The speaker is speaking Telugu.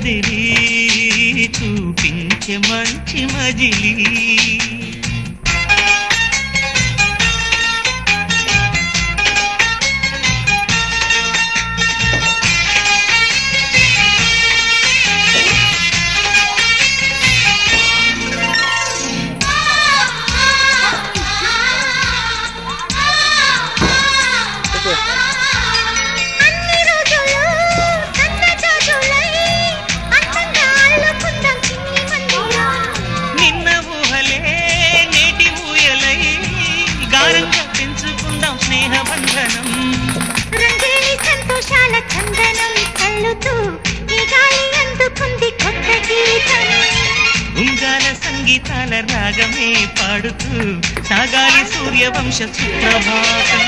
కదిలి చూపించే మంచి మజిలీ స్నేహబంధనం రంగేలి సంతోషాల చందనం చల్లుతూ ఈ గాలి అందుకుంది కొత్త గీతం ఉంగాల సంగీతాల రాగమే పాడుతూ సాగాలి సూర్యవంశ సుప్రభాతం